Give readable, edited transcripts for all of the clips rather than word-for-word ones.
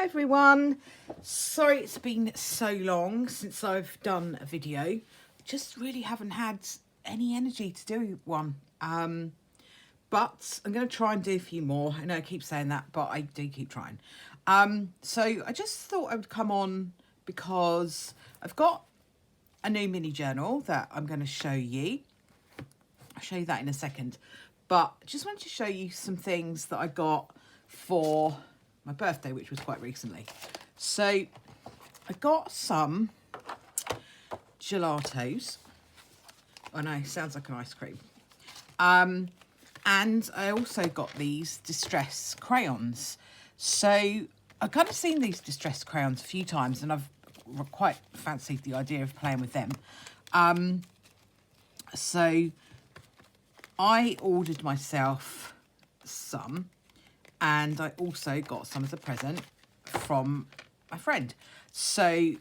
Hi everyone, sorry it's been so long since I've done a video. Just really haven't had any energy to do one, but I'm going to try and do a few more. I know I keep saying that, but I do keep trying. So I just thought I would come on because I've got a new mini journal that I'm going to show you. I'll show you that in a second, but I just wanted to show you some things that I got for my birthday, which was quite recently. So I got some gelatos. I know, sounds like an ice cream. And I also got these distress crayons. So I've kind of seen these distress crayons a few times and I've quite fancied the idea of playing with them. So I ordered myself some, and I also got some as a present from my friend. So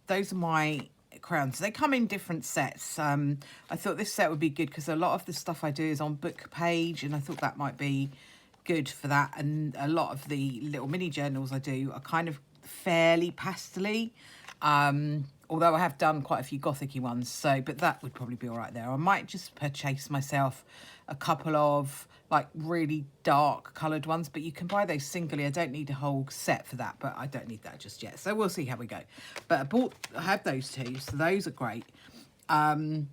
those are my crayons. They come in different sets. I thought this set would be good because a lot of the stuff I do is on book page, and I thought that might be good for that. And a lot of the little mini journals I do are kind of fairly pastel-y. Although I have done quite a few gothic-y ones, so but that would probably be all right there. I might just purchase myself a couple of like really dark coloured ones, but you can buy those singly. I don't need a whole set for that, but I don't need that just yet. So we'll see how we go. But I have those two, so those are great. And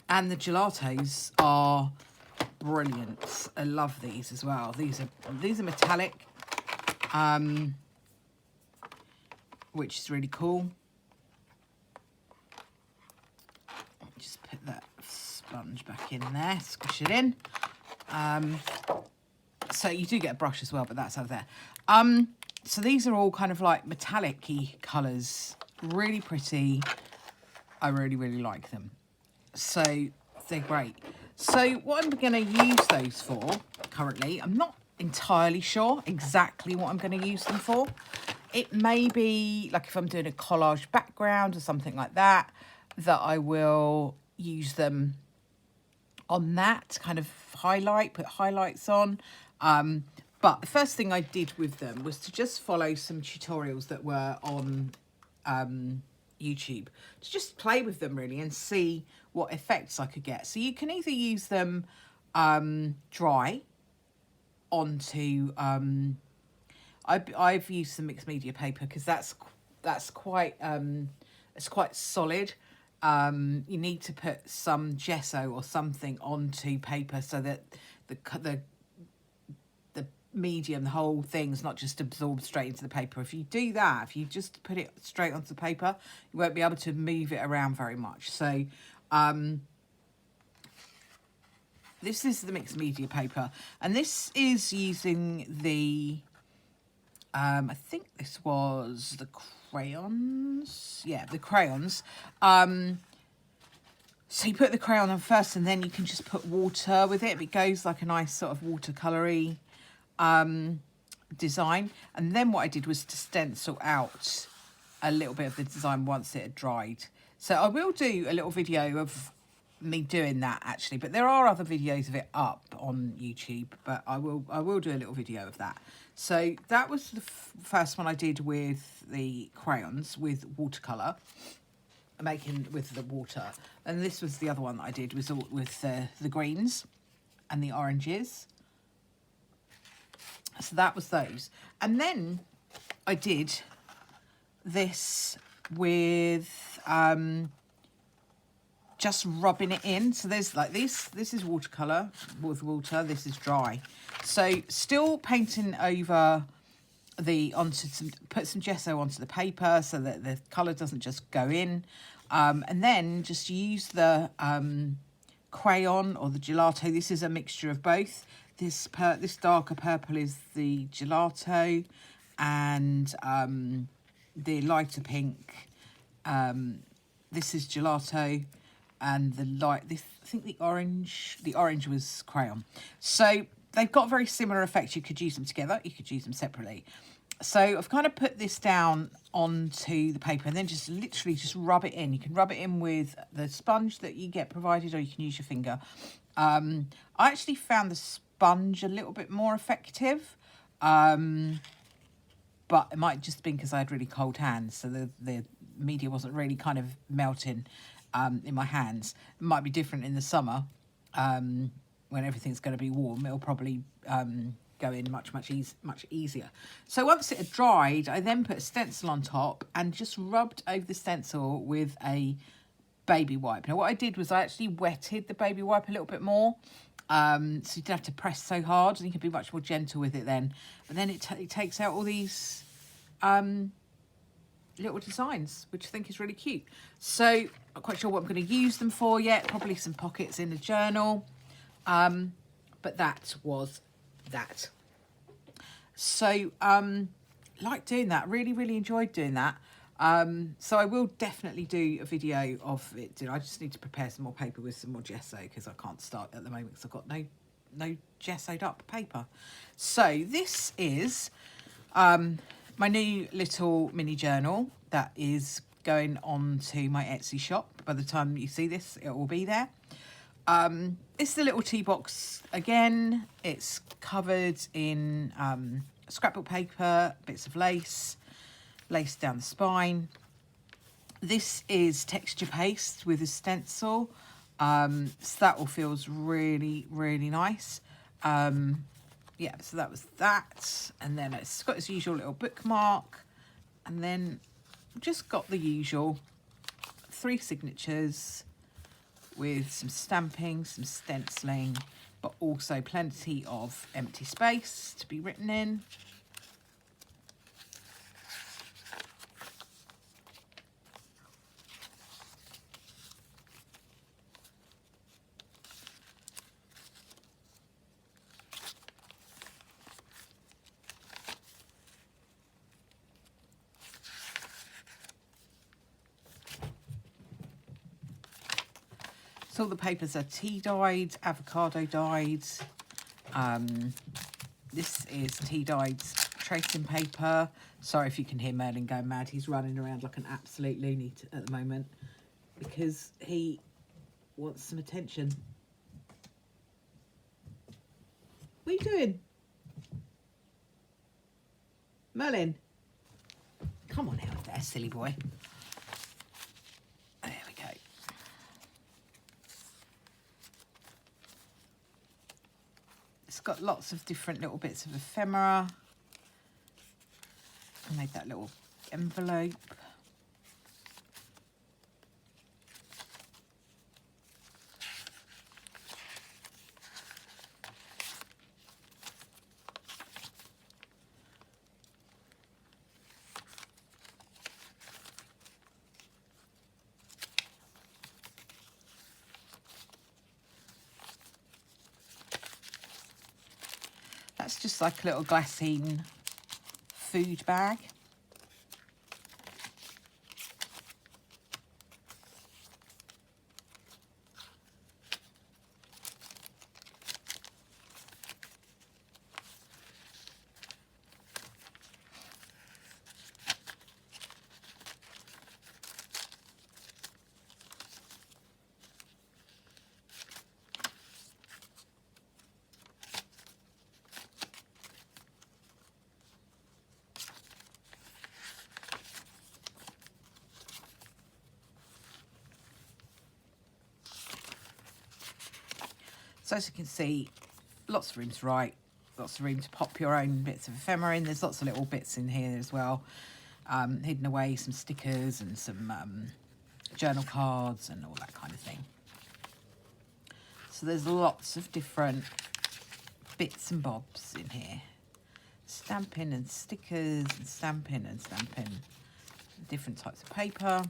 the gelatos are brilliant. I love these as well. These are metallic, which is really cool. Just put that sponge back in there, squish it in. So you do get a brush as well, but that's over there. So these are all kind of like metallic-y colours, really pretty. I really, really like them. So they're great. So what I'm going to use those for currently, I'm not entirely sure exactly what I'm going to use them for. It may be like if I'm doing a collage background or something like that, that I will use them on that kind of highlight, put highlights on. But the first thing I did with them was to just follow some tutorials that were on YouTube, to just play with them really and see what effects I could get. So you can either use them dry onto, I've used some mixed media paper because that's quite, it's quite solid. You need to put some gesso or something onto paper so that the medium, the whole thing's not just absorbed straight into the paper. If you do that, if you just put it straight onto the paper, you won't be able to move it around very much. So this is the mixed media paper, and this is using the I think this was the crayons. Yeah, the crayons. So you put the crayon on first, and then you can just put water with it. It goes like a nice sort of watercolory design. And then what I did was to stencil out a little bit of the design once it had dried. So I will do a little video of me doing that actually, but there are other videos of it up on YouTube, but I will do a little video of that. So that was the first one I did with the crayons with watercolour, making with the water. And this was the other one that I did, was all with the greens and the oranges. So that was those. And then I did this with just rubbing it in. So there's like this is watercolour with water, this is dry. So still painting over put some gesso onto the paper so that the colour doesn't just go in. And then just use the crayon or the gelato. This is a mixture of both. This darker purple is the gelato, and the lighter pink, this is gelato, and I think the orange was crayon. So they've got very similar effects. You could use them together, you could use them separately. So I've kind of put this down onto the paper and then just literally just rub it in. You can rub it in with the sponge that you get provided, or you can use your finger. I actually found the sponge a little bit more effective. but it might just been because I had really cold hands, so the media wasn't really kind of melting in my hands. It might be different in the summer when everything's going to be warm. It'll probably go in much easier. So once it had dried, I then put a stencil on top and just rubbed over the stencil with a baby wipe. Now what I did was I actually wetted the baby wipe a little bit more, so you didn't have to press so hard, and you can be much more gentle with it then. But then it takes out all these little designs, which I think is really cute. So not quite sure what I'm going to use them for yet. Probably some pockets in the journal, but that was that. So like doing that, really enjoyed doing that. So I will definitely do a video of it. I just need to prepare some more paper with some more gesso, because I can't start at the moment because I've got no gessoed up paper. So this is my new little mini journal that is going on to my Etsy shop. By the time you see this, it will be there. It's the little tea box again. It's covered in scrapbook paper, bits of lace down the spine. This is texture paste with a stencil, so that all feels really nice. Yeah, so that was that, and then it's got its usual little bookmark, and then just got the usual 3 signatures with some stamping, some stenciling, but also plenty of empty space to be written in. So all the papers are tea dyed, avocado dyed. This is tea dyed tracing paper. Sorry if you can hear Merlin going mad. He's running around like an absolute loony at the moment because he wants some attention. What are you doing? Merlin? Come on out there, silly boy. There we go. It's got lots of different little bits of ephemera. I made that little envelope. That's just like a little glassine food bag. So as you can see, lots of room to write, lots of room to pop your own bits of ephemera in. There's lots of little bits in here as well, hidden away, some stickers and some journal cards and all that kind of thing. So there's lots of different bits and bobs in here. Stamping and stickers and stamping and stamping. Different types of paper.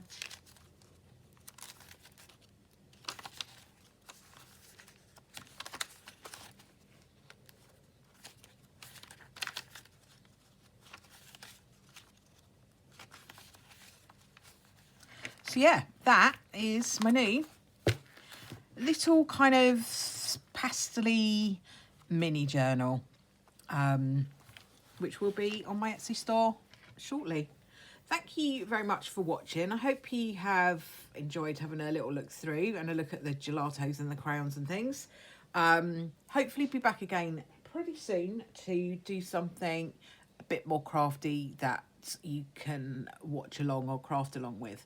So yeah, that is my new little kind of pastel-y mini journal, which will be on my Etsy store shortly. Thank you very much for watching. I hope you have enjoyed having a little look through and a look at the gelatos and the crayons and things. Hopefully be back again pretty soon to do something a bit more crafty that you can watch along or craft along with.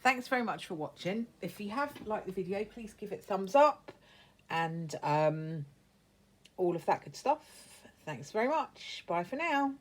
Thanks very much for watching. If you have liked the video, please give it a thumbs up and all of that good stuff. Thanks very much. Bye for now.